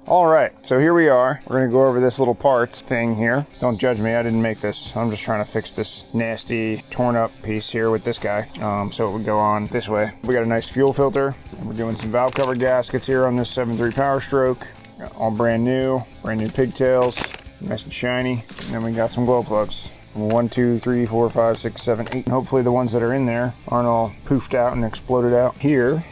All right, so here we are. We're gonna go over this little parts thing here. Don't judge me, I didn't make this. I'm just trying to fix this nasty torn up piece here with this guy. So it would go on this way. We got a nice fuel filter. And we're doing some valve cover gaskets here on this 7.3 PowerStroke. All brand new pigtails, nice and shiny. And then we got some glow plugs. 1, 2, 3, 4, 5, 6, 7, 8. And hopefully the ones that are in there aren't all poofed out and exploded out. Here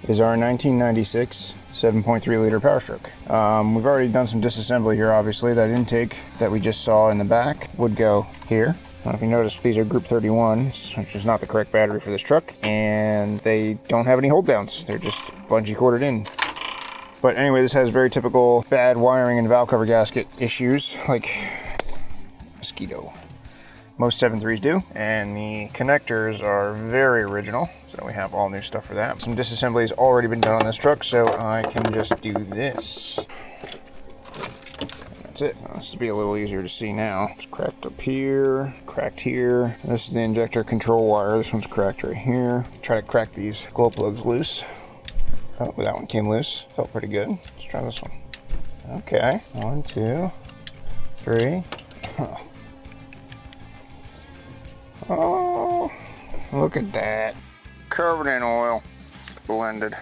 is our 1996 7.3 liter PowerStroke. We've already done some disassembly here, obviously. That intake that we just saw in the back would go here. I don't know if you noticed, these are Group 31s, which is not the correct battery for this truck. And they don't have any hold downs. They're just bungee corded in. But anyway, this has very typical bad wiring and valve cover gasket issues, like mosquito. Most 7.3s do, and the connectors are very original, so we have all new stuff for that. Some disassembly has already been done on this truck, so I can just do this. That's it. This will be a little easier to see now. It's cracked up here, cracked here. This is the injector control wire. This one's cracked right here. Try to crack these glow plugs loose. Oh, that one came loose. Felt pretty good. Let's try this one. Okay, 1, 2, 3. Huh. Oh, look at that. Covered in oil. Blended.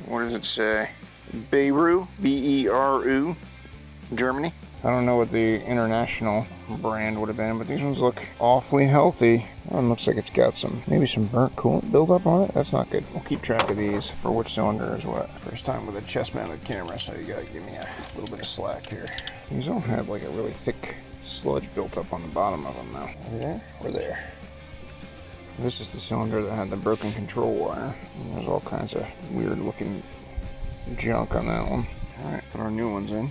What does it say? Beru, B-E-R-U, Germany. I don't know what the international brand would have been, but these ones look awfully healthy. That one looks like it's got maybe some burnt coolant buildup on it. That's not good. We'll keep track of these for which cylinder is what. First time with a chest-mounted camera, so you gotta give me a little bit of slack here. These don't have like a really thick sludge built up on the bottom of them though. Over there or there? This is the cylinder that had the broken control wire. And there's all kinds of weird looking junk on that one. All right, put our new ones in.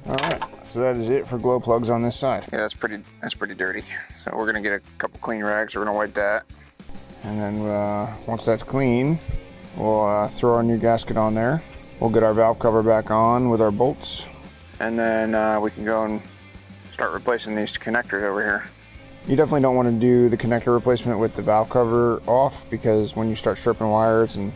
All right, so that is it for glow plugs on this side. Yeah, that's pretty dirty. So we're gonna get a couple clean rags. We're gonna wipe that. And then once that's clean, we'll throw our new gasket on there. We'll get our valve cover back on with our bolts. And then we can go and start replacing these connectors over here. You definitely don't want to do the connector replacement with the valve cover off, because when you start stripping wires and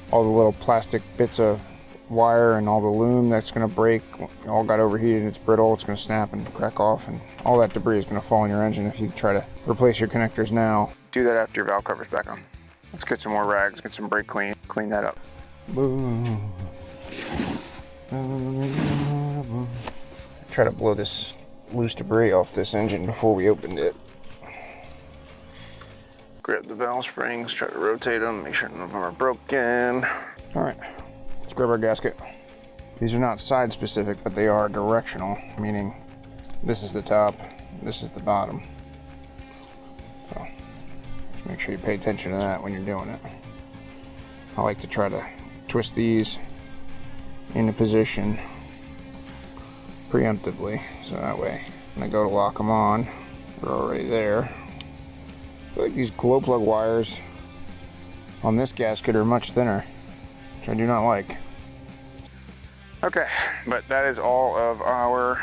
all the little plastic bits of wire and all the loom, that's going to break. It all got overheated, it's brittle, it's going to snap and crack off, and all that debris is going to fall in your engine if you try to replace your connectors now. Do that after your valve cover's back on. Let's get some more rags, get some brake clean that up. Boom. Try to blow this loose debris off this engine before we opened it. Grab the valve springs, try to rotate them, make sure none of them are broken. All right, let's grab our gasket. These are not side specific, but they are directional, meaning this is the top, this is the bottom. So just make sure you pay attention to that when you're doing it. I like to try to twist these into position preemptively, so that way when I go to lock them on, they're already there. I feel like these glow plug wires on this gasket are much thinner, which I do not like. Okay, but that is all of our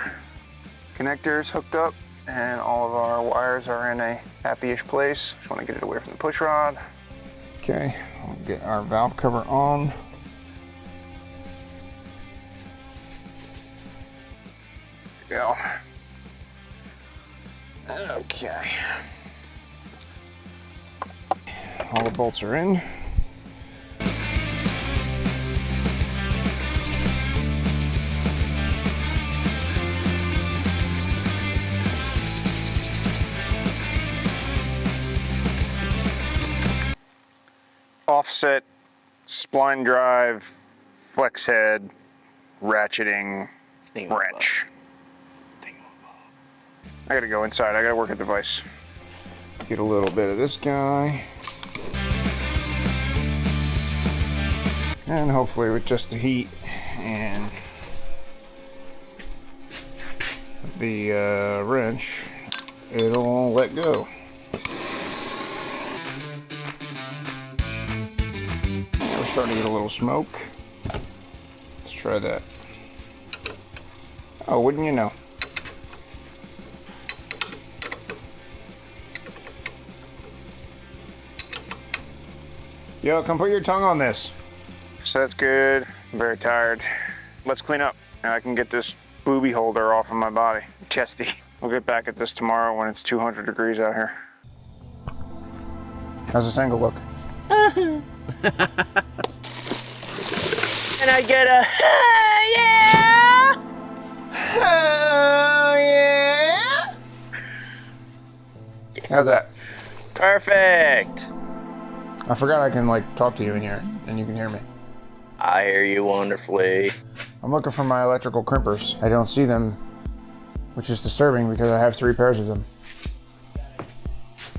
connectors hooked up, and all of our wires are in a happy-ish place. Just want to get it away from the push rod. Okay, we'll get our valve cover on. Go. Okay. All the bolts are in. Offset, spline drive, flex head, ratcheting wrench. I gotta go inside, I gotta work a device. Get a little bit of this guy. And hopefully with just the heat and the wrench, it'll let go. We're starting to get a little smoke. Let's try that. Oh, wouldn't you know? Yo, come put your tongue on this. So that's good. I'm very tired. Let's clean up. And I can get this booby holder off of my body. Chesty. We'll get back at this tomorrow when it's 200 degrees out here. How's this angle look? And I get a, yeah! Yeah! How's that? Perfect. I forgot I can like talk to you in here and you can hear me. I hear you wonderfully. I'm looking for my electrical crimpers. I don't see them, which is disturbing because I have 3 pairs of them.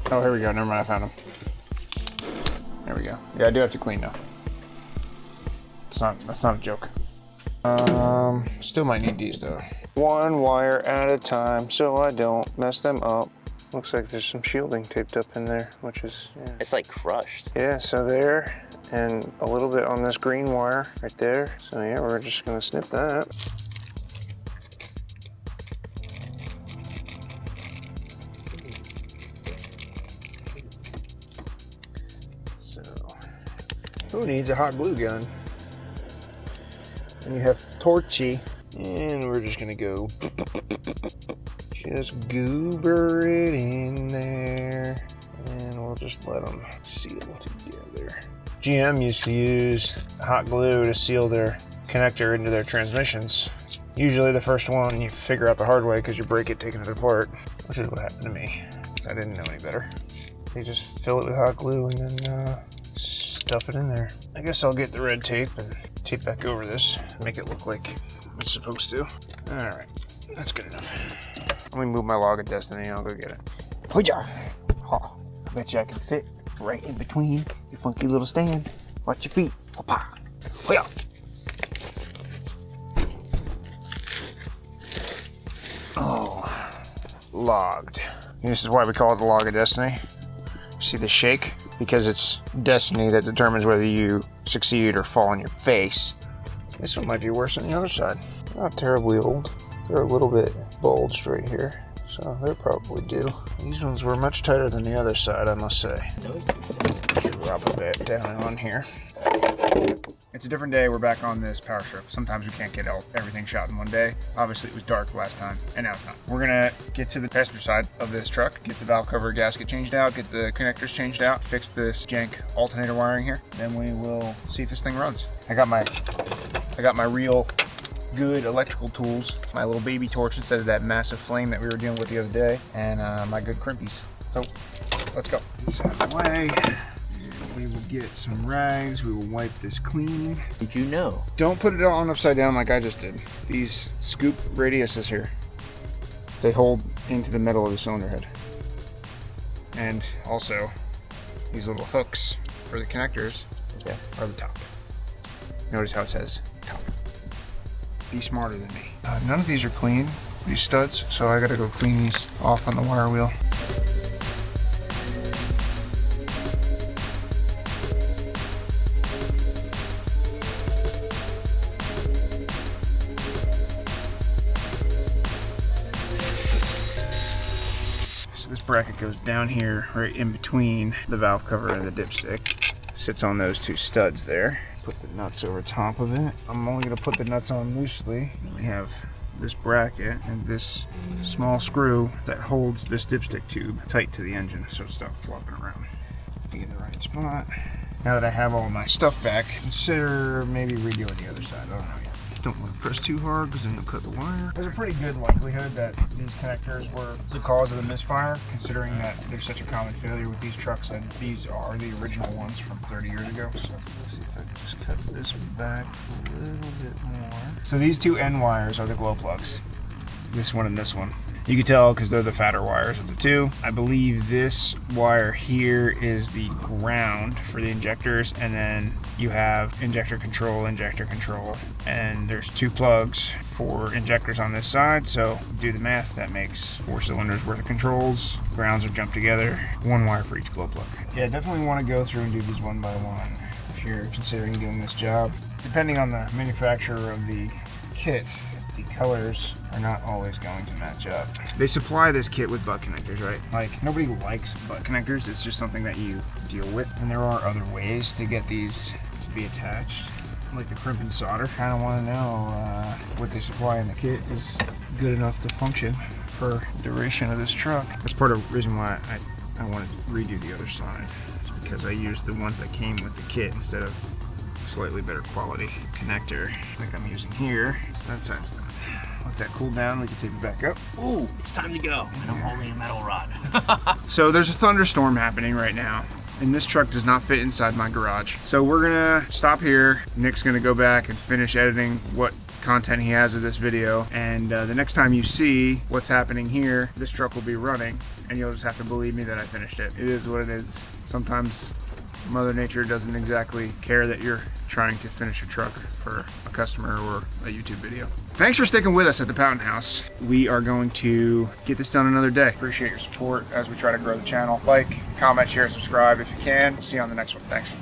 Oh, here we go. Never mind, I found them. There we go. Yeah, I do have to clean though. That's not a joke. Still might need these though. 1 wire at a time so I don't mess them up. Looks like there's some shielding taped up in there, which is, yeah. It's like crushed. Yeah, so there, and a little bit on this green wire right there. So yeah, we're just gonna snip that. So, who needs a hot glue gun? And you have torchy, and we're just gonna go just goober it in there, and we'll just let them seal together. GM used to use hot glue to seal their connector into their transmissions. Usually the first one you figure out the hard way because you break it taking it apart, which is what happened to me. I didn't know any better. They just fill it with hot glue and then stuff it in there. I guess I'll get the red tape and tape back over this, make it look like it's supposed to. All right, that's good enough. Let me move my log of destiny and I'll go get it. Hoo-yah! Oh, I bet you I can fit right in between your funky little stand. Watch your feet. Hoo-pah! Hoo-yah! Oh, logged. And this is why we call it the log of destiny. See the shake? Because it's destiny that determines whether you succeed or fall on your face. This one might be worse than the other side. They're not terribly old. They're a little bit bulged right here, so they're probably due. These ones were much tighter than the other side, I must say. Drop a bit down on here. It's a different day. We're back on this PowerStroke. Sometimes we can't get everything shot in one day. Obviously it was dark last time, and now it's not. We're gonna get to the passenger side of this truck, get the valve cover gasket changed out, get the connectors changed out, fix this jank alternator wiring here. Then we will see if this thing runs. I got my real good electrical tools, my little baby torch instead of that massive flame that we were dealing with the other day, and my good crimpies. So let's go. This out of the way. We will get some rags. We will wipe this clean. Did you know? Don't put it on upside down like I just did. These scoop radiuses here, they hold into the middle of the cylinder head. And also, these little hooks for the connectors are the top. Notice how it says top. Be smarter than me. None of these are clean, these studs, so I gotta go clean these off on the wire wheel. So this bracket goes down here, right in between the valve cover and the dipstick. Sits on those 2 studs there. Put the nuts over top of it. I'm only going to put the nuts on loosely. We have this bracket and this small screw that holds this dipstick tube tight to the engine so it's not flopping around. Be in the right spot. Now that I have all my stuff back, consider maybe redoing the other side. I don't know yet. Don't want to press too hard because then you'll cut the wire. There's a pretty good likelihood that these connectors were the cause of the misfire, considering that there's such a common failure with these trucks, and these are the original ones from 30 years ago. So let's see if I can just cut this back a little bit more. So these 2 end wires are the glow plugs. This one and this one. You can tell because they're the fatter wires of the 2. I believe this wire here is the ground for the injectors, and then you have injector control, and there's 2 plugs for injectors on this side. So do the math, that makes 4 cylinders worth of controls. Grounds are jumped together, 1 wire for each glow plug. Yeah, definitely want to go through and do these one by one if you're considering doing this job. Depending on the manufacturer of the kit, the colors are not always going to match up. They supply this kit with butt connectors, right? Like, nobody likes butt connectors. It's just something that you deal with. And there are other ways to get these to be attached. Like the crimp and solder. Kind of want to know what they supply in the kit is good enough to function for the duration of this truck. That's part of the reason why I wanted to redo the other side. It's because I used the ones that came with the kit instead of slightly better quality connector like I'm using here. So that side's done. Let that cool down, we can take it back up. Ooh, it's time to go. And I'm holding a metal rod. So there's a thunderstorm happening right now, and this truck does not fit inside my garage. So we're gonna stop here. Nick's gonna go back and finish editing what content he has of this video, and the next time you see what's happening here, this truck will be running, and you'll just have to believe me that I finished it. It is what it is. Sometimes Mother Nature doesn't exactly care that you're trying to finish a truck for a customer or a YouTube video. Thanks for sticking with us at the Pouton House. We are going to get this done another day. Appreciate your support as we try to grow the channel. Like, comment, share, subscribe if you can. See you on the next one. Thanks.